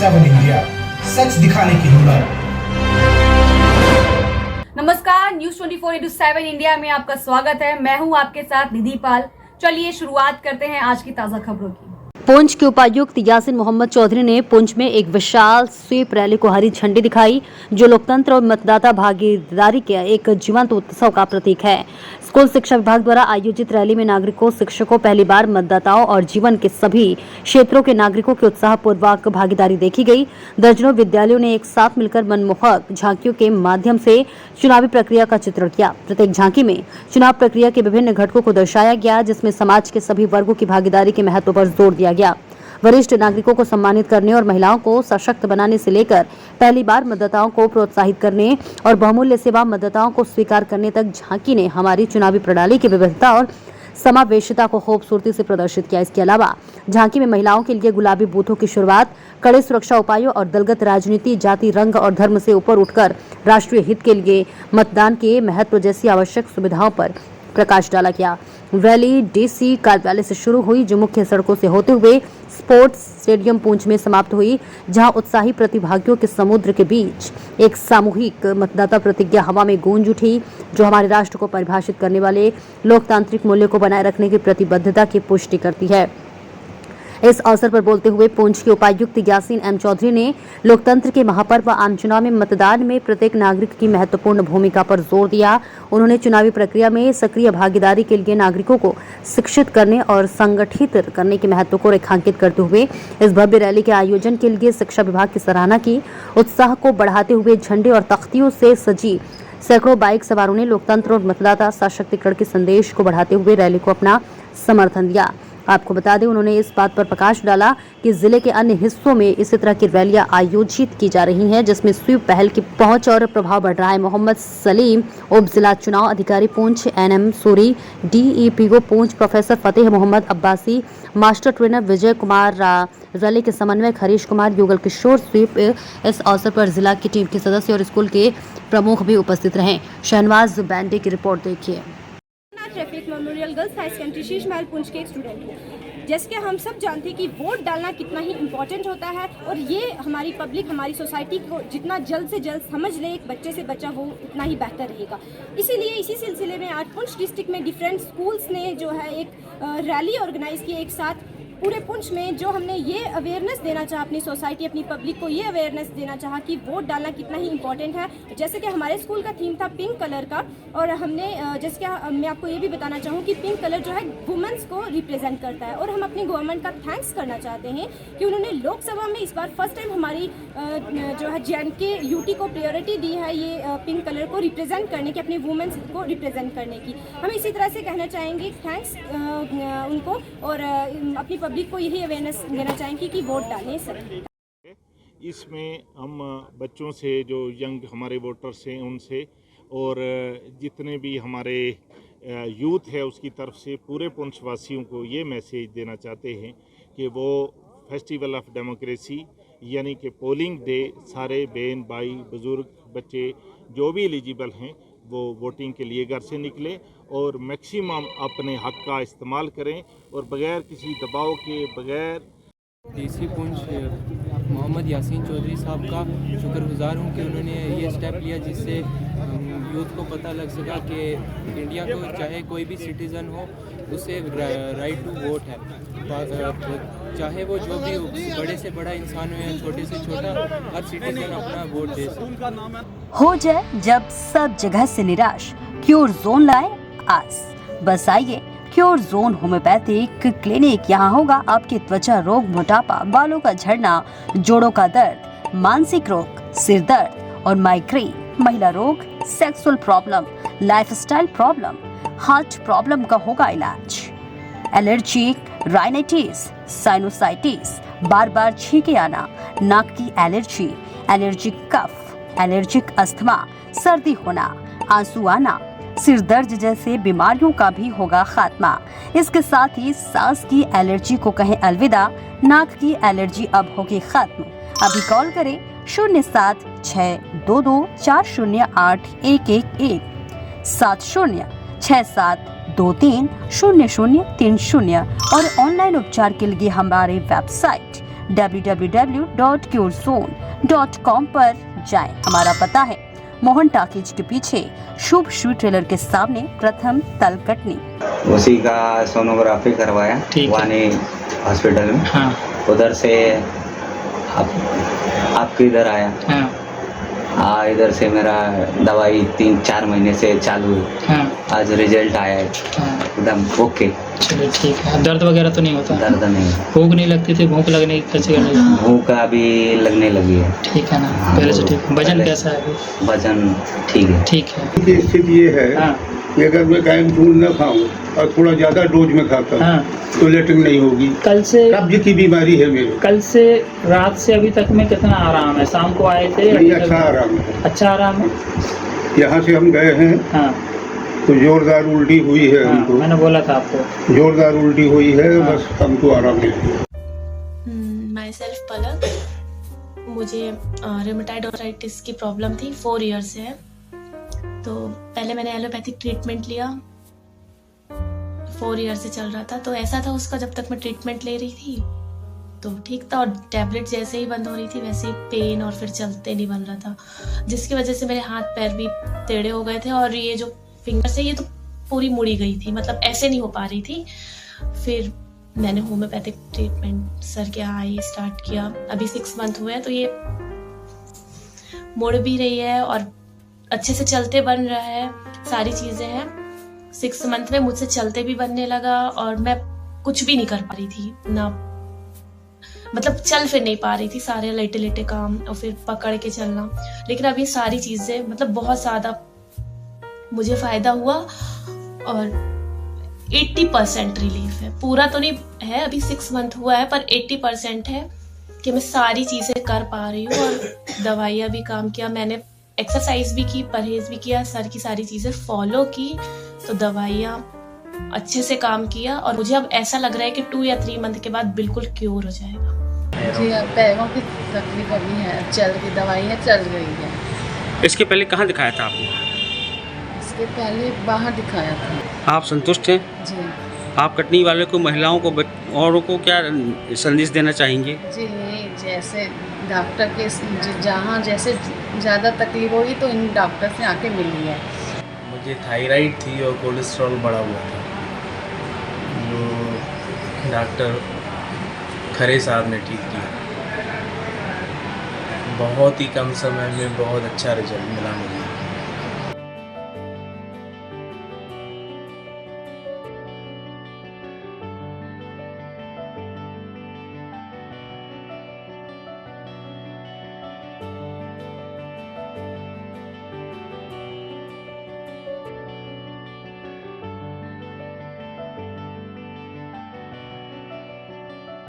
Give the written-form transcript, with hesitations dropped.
7 India, सच दिखाने की हिम्मत। नमस्कार, न्यूज 24/7 इंडिया में आपका स्वागत है। मैं हूं आपके साथ निधि पाल। चलिए शुरुआत करते हैं आज की ताजा खबरों की। पुंछ के उपायुक्त यासिन मोहम्मद चौधरी ने पुंछ में एक विशाल स्वीप रैली को हरी झंडी दिखाई, जो लोकतंत्र और मतदाता भागीदारी के एक जीवंत उत्सव का प्रतीक है। स्कूल शिक्षा विभाग द्वारा आयोजित रैली में नागरिकों, शिक्षकों, पहली बार मतदाताओं और जीवन के सभी क्षेत्रों के नागरिकों की उत्साहपूर्वक भागीदारी देखी गई। दर्जनों विद्यालयों ने एक साथ मिलकर मनमोहक झांकियों के माध्यम से चुनावी प्रक्रिया का चित्रण किया। प्रत्येक झांकी में चुनाव प्रक्रिया के विभिन्न घटकों को दर्शाया गया, जिसमें समाज के सभी वर्गों की भागीदारी के महत्व पर जोर दिया गया। वरिष्ठ नागरिकों को सम्मानित करने और महिलाओं को सशक्त बनाने से लेकर पहली बार मतदाताओं को प्रोत्साहित करने और बहुमूल्य सेवा मतदाताओं को स्वीकार करने तक झांकी ने हमारी चुनावी प्रणाली की विविधता और समावेशिता को खूबसूरती से प्रदर्शित किया। इसके अलावा झांकी में महिलाओं के लिए गुलाबी बूथों की शुरुआत, कड़े सुरक्षा उपायों और दलगत राजनीति, जाति, रंग और धर्म से ऊपर उठकर राष्ट्रीय हित के लिए मतदान के महत्व जैसी आवश्यक सुविधाओं पर प्रकाश डाला गया। रैली डीसी कार्यालय से शुरू हुई, जो मुख्य सड़कों से होते हुए स्पोर्ट्स स्टेडियम पुंछ में समाप्त हुई, जहां उत्साही प्रतिभागियों के समुद्र के बीच एक सामूहिक मतदाता प्रतिज्ञा हवा में गूंज उठी, जो हमारे राष्ट्र को परिभाषित करने वाले लोकतांत्रिक मूल्यों को बनाए रखने की प्रतिबद्धता की पुष्टि करती है। इस अवसर पर बोलते हुए पुंछ के उपायुक्त यासिन एम चौधरी ने लोकतंत्र के महापर्व आम चुनाव में मतदान में प्रत्येक नागरिक की महत्वपूर्ण भूमिका पर जोर दिया। उन्होंने चुनावी प्रक्रिया में सक्रिय भागीदारी के लिए नागरिकों को शिक्षित करने और संगठित करने के महत्व को रेखांकित करते हुए इस भव्य रैली के आयोजन के लिए शिक्षा विभाग की सराहना की। उत्साह को बढ़ाते हुए झंडे और तख्तियों से सजी सैकड़ों बाइक सवारों ने लोकतंत्र और मतदाता सशक्तिकरण के संदेश को बढ़ाते हुए रैली को अपना समर्थन दिया। आपको बता दें, उन्होंने इस बात पर प्रकाश डाला कि जिले के अन्य हिस्सों में इसी तरह की रैलियां आयोजित की जा रही हैं, जिसमें स्वीप पहल की पहुंच और प्रभाव बढ़ रहा है। मोहम्मद सलीम, उप जिला चुनाव अधिकारी Poonch, NM Suri, DEPO Poonch, professor फतेह Mohammad Abbasi, master trainer Vijay Kumar, rally के समन्वयक हरीश कुमार, युगल किशोर स्वीप। इस अवसर पर जिला की टीम के सदस्य और स्कूल के प्रमुख भी उपस्थित रहे। शहनवाज बैंडे की रिपोर्ट देखिए। Traffic memorial girls high secondary Sheesh Mahal Poonch के एक स्टूडेंट हूँ। जैसे कि हम सब जानते हैं कि वोट डालना कितना ही इम्पोर्टेंट होता है, और ये हमारी पब्लिक, हमारी सोसाइटी को जितना जल्द से जल्द समझ ले एक बच्चे से बच्चा, वो उतना ही बेहतर रहेगा। इसीलिए इसी सिलसिले में आज पुंछ डिस्ट्रिक्ट में डिफरेंट स्कूल्स ने जो है एक रैली ऑर्गेनाइज की एक साथ पूरे पुंछ में, जो हमने ये अवेयरनेस देना चाहा अपनी सोसाइटी, अपनी पब्लिक को ये अवेयरनेस देना चाहा कि वोट डालना कितना ही इंपॉर्टेंट है। जैसे कि हमारे स्कूल का थीम था पिंक कलर का, और हमने जैसे कि मैं आपको ये भी बताना चाहूँ कि पिंक कलर जो है वुमेंस को रिप्रेजेंट करता है, और हम अपनी गवर्नमेंट का थैंक्स करना चाहते हैं कि उन्होंने लोकसभा में इस बार फर्स्ट टाइम हमारी जो है JNK यूटी को प्रायोरिटी दी है ये पिंक कलर को रिप्रेजेंट करने की, अपनी वुमेंस को रिप्रेजेंट करने की। हम इसी तरह से कहना चाहेंगे थैंक्स उनको, और अपनी पब्लिक को यही अवेयरनेस देना चाहेंगे कि वोट डालें सभी। इसमें हम बच्चों से, जो यंग हमारे वोटर्स हैं उनसे, और जितने भी हमारे यूथ है उसकी तरफ से पूरे पुंछ वासियों को ये मैसेज देना चाहते हैं कि वो फेस्टिवल ऑफ डेमोक्रेसी यानी कि पोलिंग डे, सारे बहन भाई, बुज़ुर्ग, बच्चे जो भी एलिजिबल हैं वो वोटिंग के लिए घर से निकले और मैक्सिमम अपने हक का इस्तेमाल करें, और बगैर किसी दबाव के, बगैर डीसी पुंछ मोहम्मद यासीन चौधरी साहब का शुक्रगुजार हूँ कि उन्होंने ये स्टेप लिया, जिससे यूथ को पता लग सका कि इंडिया को चाहे कोई भी सिटीज़न हो उसे राइट टू वोट है। चाहे वो जो भी बड़े से बड़ा इंसान हो या छोटे से छोटा, हर सिटीजन अपना वोट दे सकता। हो जाए जब सब जगह से निराश, क्योर जोन लाए आस। बस आइए, क्योर जोन होम्योपैथिक क्लिनिक। यहाँ होगा आपके त्वचा रोग, मोटापा, बालों का झड़ना, जोड़ों का दर्द, मानसिक रोग, सिर दर्द और माइग्रेन, महिला रोग, sexual problem, lifestyle problem, heart problem का होगा इलाज। एलर्जी, राइनाइटिस, साइनोसाइटिस, बार बार छींके आना, नाक की एलर्जी, एलर्जिक कफ, एलर्जिक अस्थमा, सर्दी होना, आंसू आना, सिर दर्द जैसे बीमारियों का भी होगा खात्मा। इसके साथ ही सांस की एलर्जी को कहें अलविदा, नाक की एलर्जी अब होगी खत्म। अभी कॉल करें 0762240811 7067230030 और ऑनलाइन उपचार के लिए हमारे वेबसाइट www.curezone.com पर जाएं। हमारा पता है मोहन टाकीज के पीछे शुभ श्री ट्रेलर के सामने प्रथम तलकटनी। उसी का सोनोग्राफी करवाया वानी हॉस्पिटल में। हाँ। उधर से आपके इधर आया। हाँ। इधर से मेरा दवाई 3-4 महीने से चालू है। हाँ। आज रिजल्ट आया है। हाँ। एकदम ओके। चलिए ठीक है। दर्द वगैरह तो नहीं होता? दर्द नहीं। भूख नहीं लगती थी? भूख लगने कैसे करने लगी? भूख अभी लगने लगी है। ठीक है ना? पहले से ठीक। वजन कैसा है अभी? वजन ठीक है। ठीक है। की स्थिति ये है हाँ। कि अगर मैं कायम फूल न खाऊं और थोड़ा ज्यादा डोज में खाता हूं हाँ। तो लेटरिन नहीं होगी। कल से कब्ज की बीमारी है मेरे। कल से रात से अभी तक में कितना आराम है? शाम को आए थे? नहीं, अच्छा आराम है। अच्छा आराम है। यहाँ से हम गए हैं हाँ। तो जोरदार उल्टी हुई है। हाँ, हमको मैंने बोला था आपको जोरदार उल्टी हुई है। हाँ। बस हमको आराम मिल गया। माई सेल्फ पलक। मुझे रेमेटाइड आर्थराइटिस की प्रॉब्लम थी, 4 ईयर से है। तो पहले मैंने एलोपैथिक ट्रीटमेंट लिया, 4 ईयर से चल रहा था। तो ऐसा था उसका, जब तक मैं ट्रीटमेंट ले रही थी तो ठीक था, और टैबलेट जैसे ही बंद हो रही थी वैसे ही पेन और फिर चलते नहीं बन रहा था, जिसकी वजह से मेरे हाथ पैर भी टेढ़े हो गए थे। और ये जो फिंगर से ये तो पूरी मुड़ी गई थी, मतलब ऐसे नहीं हो पा रही थी। फिर मैंने होम्योपैथिक ट्रीटमेंट सर के यहाँ ये स्टार्ट किया। अभी 6 मंथ हुए हैं, तो ये मुड़ भी रही है और अच्छे से चलते बन रहा है, सारी चीज़ें हैं। 6 मंथ में मुझसे चलते भी बनने लगा, और मैं कुछ भी नहीं कर पा रही थी ना, मतलब चल फिर नहीं पा रही थी, सारे लेटे लेटे काम और फिर पकड़ के चलना। लेकिन अब ये सारी चीज़ें मतलब बहुत ज़्यादा मुझे फ़ायदा हुआ, और 80% रिलीफ है। पूरा तो नहीं है, अभी 6 मंथ हुआ है, पर 80% है कि मैं सारी चीज़ें कर पा रही हूँ। और दवाइयाँ भी काम किया, मैंने एक्सरसाइज भी की, परहेज भी किया, सर की सारी चीज़ें फॉलो की, तो दवाइयाँ अच्छे से काम किया। और मुझे अब ऐसा लग रहा है कि 2 या 3 मंथ के बाद बिल्कुल क्योर हो जाएगा। जी, पैरों की तकलीफ अभी है, चल की दवाई है, चल रही है। इसके पहले कहाँ दिखाया था आपने? इसके पहले बाहर दिखाया था। आप संतुष्ट हैं? जी। आप कटनी वाले को, महिलाओं को, औरों को क्या संदेश देना चाहेंगे? जी, जैसे डॉक्टर के जहाँ जैसे ज़्यादा तकलीफ होगी तो इन डॉक्टर से आके मिलिए। मुझे थायराइड थी और कोलेस्ट्रॉल बढ़ा हुआ था, जो डॉक्टर खरे साहब ने ठीक किया। बहुत ही कम समय में बहुत अच्छा रिजल्ट मिला मुझे।